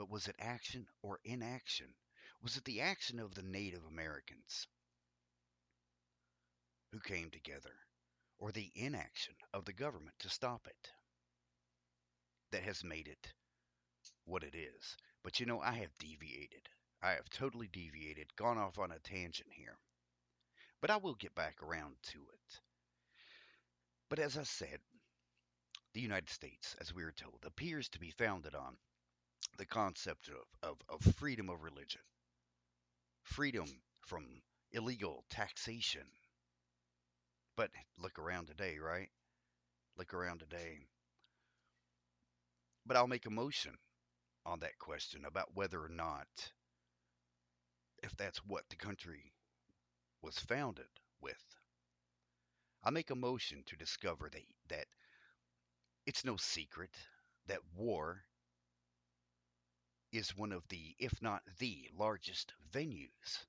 but was it action or inaction? Was it the action of the Native Americans who came together, or the inaction of the government to stop it that has made it what it is? But you know, I have deviated. I have totally deviated, gone off on a tangent here. But I will get back around to it. But as I said, the United States, as we are told, appears to be founded on the concept of freedom of religion, freedom from illegal taxation. But look around today, right? Look around today. But I'll make a motion on that question about whether or not, if that's what the country was founded with. I make a motion to discover that it's no secret that war is one of the, if not the largest venues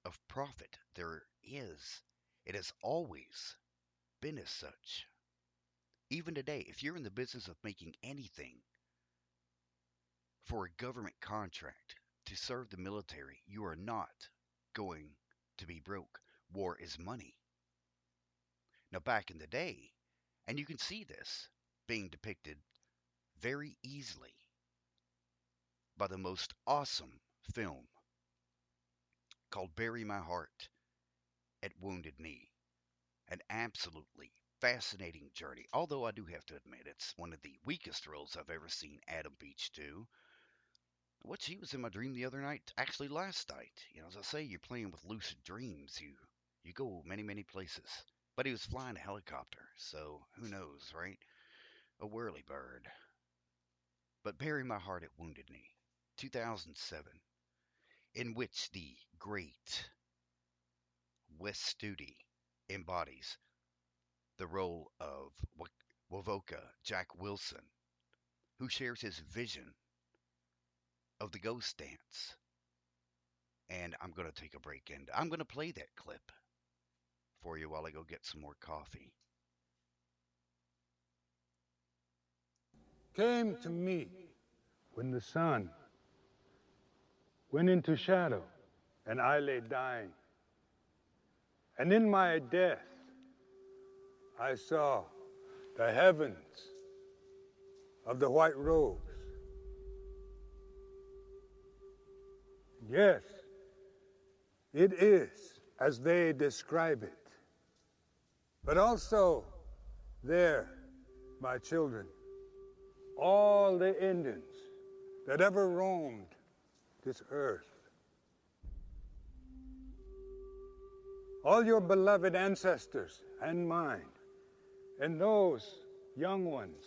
of profit there is. It has always been as such. Even today, if you're in the business of making anything for a government contract to serve the military, you are not going to be broke. War is money. Now, back in the day, and you can see this being depicted very easily by the most awesome film called Bury My Heart at Wounded Knee. An absolutely fascinating journey. Although I do have to admit, it's one of the weakest roles I've ever seen Adam Beach do. What he was in my dream the other night, actually last night. You know, as I say, you're playing with lucid dreams. You go many, many places. But he was flying a helicopter, so who knows, right? A whirly bird. But Bury My Heart at Wounded Knee, 2007, in which the great Wes Studi embodies the role of Wovoka Jack Wilson, who shares his vision of the ghost dance. And I'm going to take a break and I'm going to play that clip for you while I go get some more coffee. Came to me when the sun went into shadow and I lay dying. And in my death, I saw the heavens of the white robes. Yes, it is as they describe it. But also there, my children, all the Indians that ever roamed this earth, all your beloved ancestors and mine, and those young ones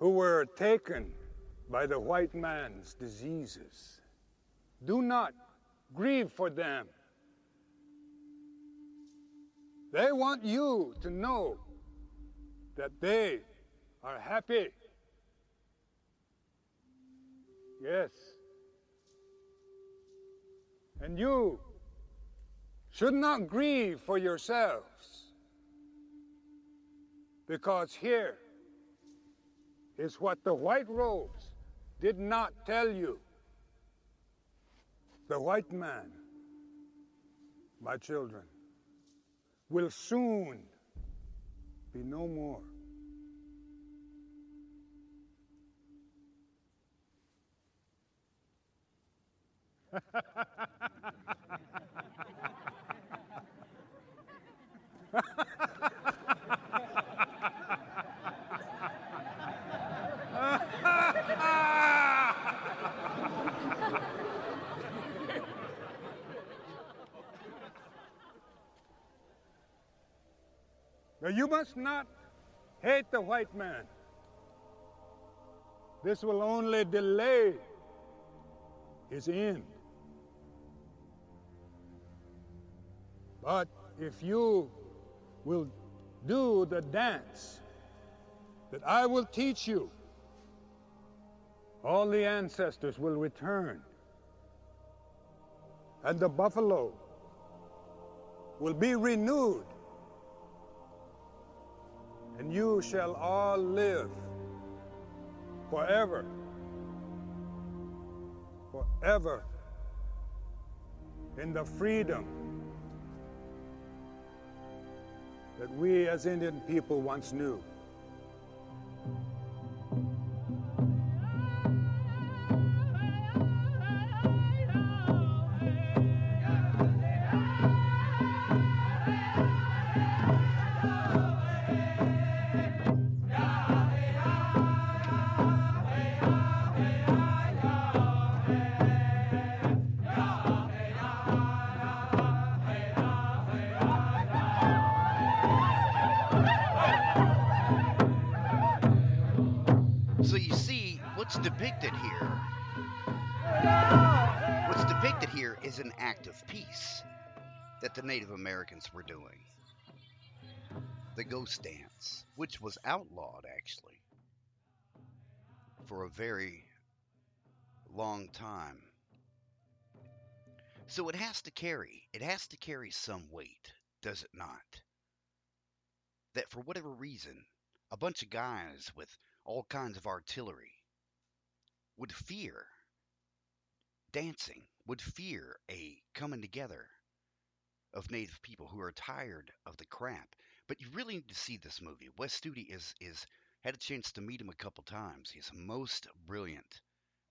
who were taken by the white man's diseases. Do not grieve for them. They want you to know that they are happy. Yes. And you should not grieve for yourselves, because here is what the white robes did not tell you. The white man, my children, will soon be no more. Now you must not hate the white man. This will only delay his end. But if you will do the dance that I will teach you, all the ancestors will return, and the buffalo will be renewed, and you shall all live forever forever in the freedom that we as Indian people once knew. So you see, what's depicted here is an act of peace that the Native Americans were doing. The ghost dance, which was outlawed actually for a very long time. So it has to carry some weight, does it not? That for whatever reason, a bunch of guys with all kinds of artillery would fear dancing, would fear a coming together of Native people who are tired of the crap. But you really need to see this movie. Wes Studi is had a chance to meet him a couple times. He's a most brilliant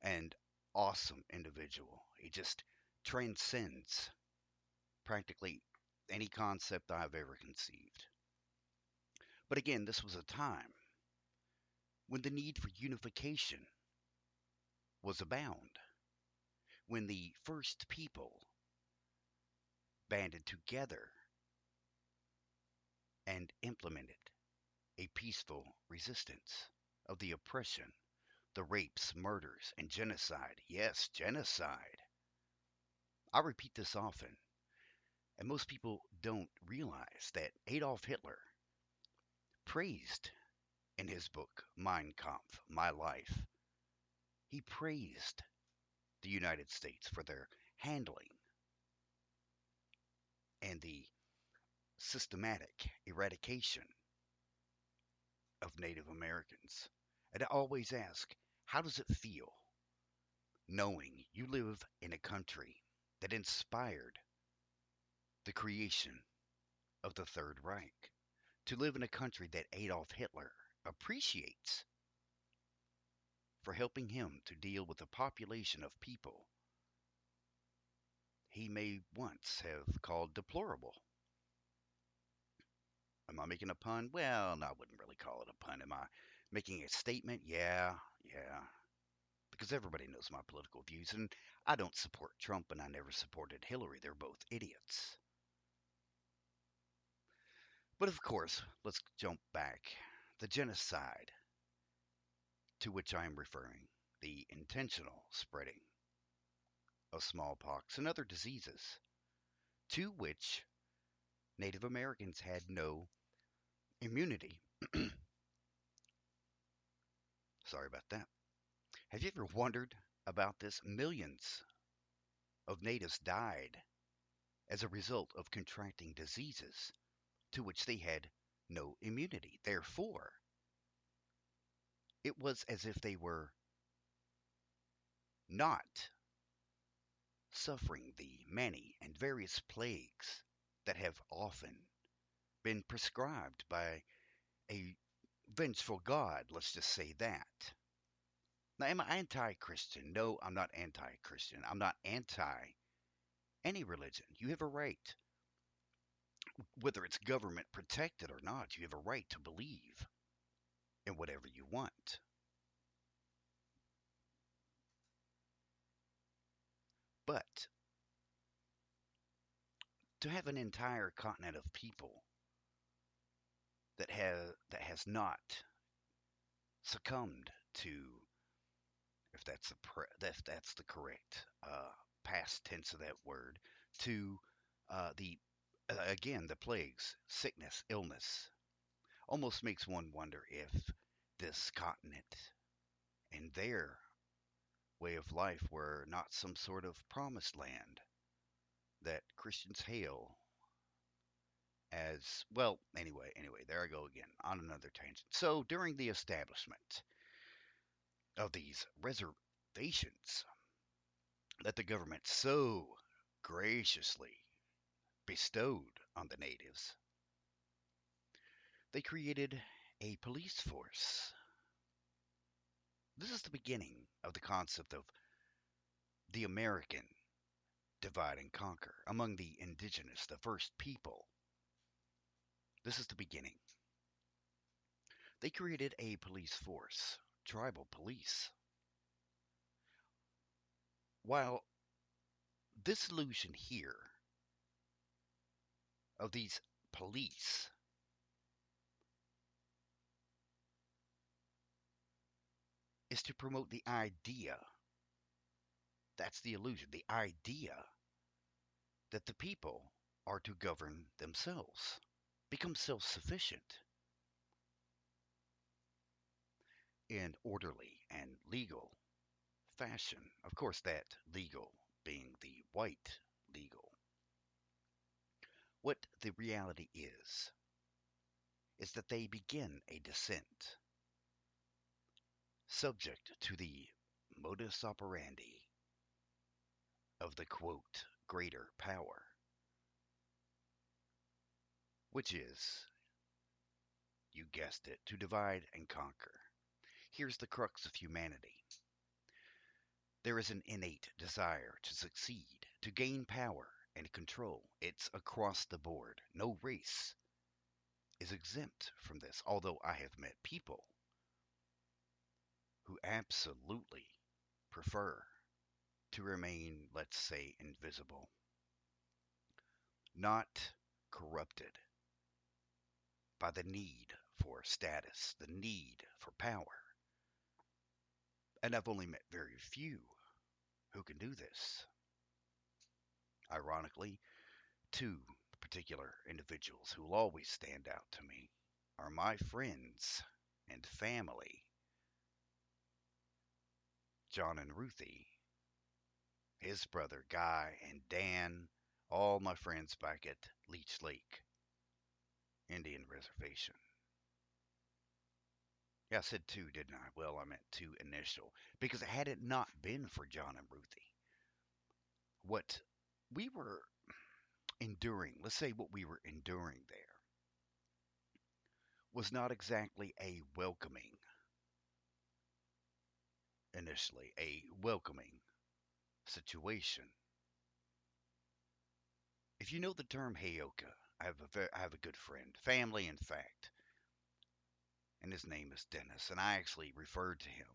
and awesome individual. He just transcends practically any concept I've ever conceived. But again, this was a time when the need for unification was abound, when the first people banded together and implemented a peaceful resistance of the oppression, the rapes, murders, and genocide. Yes, genocide. I repeat this often, and most people don't realize that Adolf Hitler praised in his book, Mein Kampf, My Life, he praised the United States for their handling and the systematic eradication of Native Americans. And I always ask, how does it feel knowing you live in a country that inspired the creation of the Third Reich? To live in a country that Adolf Hitler appreciates for helping him to deal with a population of people he may once have called deplorable. Am I making a pun? Well, no, I wouldn't really call it a pun. Am I making a statement? Yeah, yeah. Because everybody knows my political views, and I don't support Trump, and I never supported Hillary. They're both idiots. But of course, let's jump back. The genocide to which I am referring, the intentional spreading of smallpox and other diseases, to which Native Americans had no immunity. Sorry about that. Have you ever wondered about this? Millions of natives died as a result of contracting diseases to which they had no immunity. Therefore, it was as if they were not suffering the many and various plagues that have often been prescribed by a vengeful God, let's just say that. Now, am I anti Christian? No, I'm not anti Christian. I'm not anti any religion. You have a right, whether it's government protected or not, you have a right to believe in whatever you want. But to have an entire continent of people that has not succumbed to, if that's the correct past tense of that word, to the again the plagues, sickness, illness, almost makes one wonder if this continent and their way of life were not some sort of promised land that Christians hail as well. Anyway, there I go again on another tangent. So during the establishment of these reservations, that the government so graciously bestowed on the natives, they created a police force. This is the beginning of the concept of the American divide and conquer among the indigenous, the first people. This is the beginning. They created a police force, tribal police. While this illusion here of these police is to promote the idea, that's the illusion, the idea that the people are to govern themselves, become self sufficient in orderly and legal fashion. Of course, that legal being the white legal. What the reality is that they begin a descent subject to the modus operandi of the quote greater power, which is, you guessed it, to divide and conquer. Here's the crux of humanity. There is an innate desire to succeed, to gain power and control. It's across the board. No race is exempt from this, although I have met people who absolutely prefer to remain, let's say, invisible, not corrupted by the need for status, the need for power. And I've only met very few who can do this. Ironically, two particular individuals who will always stand out to me are my friends and family, John and Ruthie, his brother Guy and Dan, all my friends back at Leech Lake Indian Reservation. Yeah, I said two, didn't I? Well, I meant two initial. Because had it not been for John and Ruthie, what we were enduring, let's say what we were enduring there, was not exactly a welcoming, initially, a welcoming situation. If you know the term Heyoka, I have a good friend, family in fact, and his name is Dennis, and I actually referred to him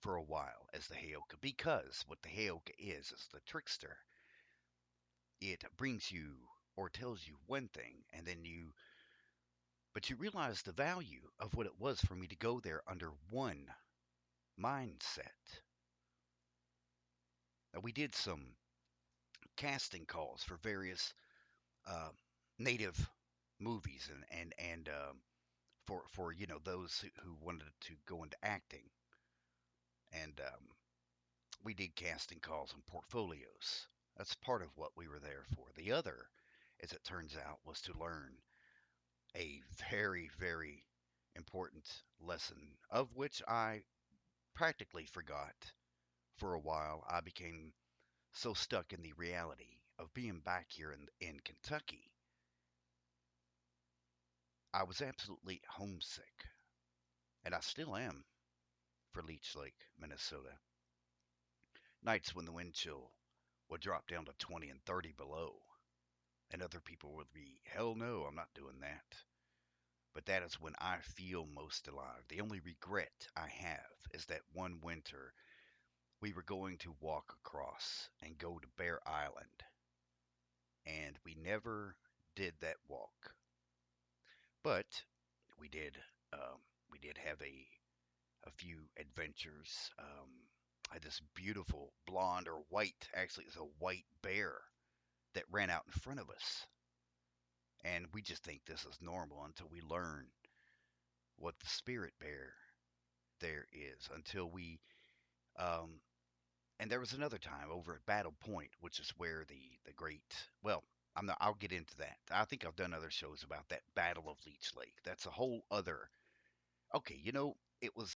for a while as the Heyoka because what the Heyoka is the trickster. It brings you or tells you one thing, and then but you realize the value of what it was for me to go there under one mindset. Now, we did some casting calls for various uh, native movies and for those who wanted to go into acting, and we did casting calls and portfolios. That's part of what we were there for. The other, as it turns out, was to learn a very, very important lesson, of which I practically forgot for a while. I became so stuck in the reality of being back here in Kentucky. I was absolutely homesick, and I still am for Leech Lake, Minnesota. Nights when the wind chill would drop down to 20 and 30 below, and other people would be, hell no, I'm not doing that. But that is when I feel most alive. The only regret I have is that one winter we were going to walk across and go to Bear Island, and we never did that walk. But we did. We did have a few adventures. I had this beautiful blonde or white, actually, it's a white bear that ran out in front of us, and we just think this is normal until we learn what the spirit bear there is. Until we um, and there was another time over at Battle Point, which is where the great well, I'm not. I'll get into that. I think I've done other shows about that Battle of Leech Lake. That's a whole other. Okay, it was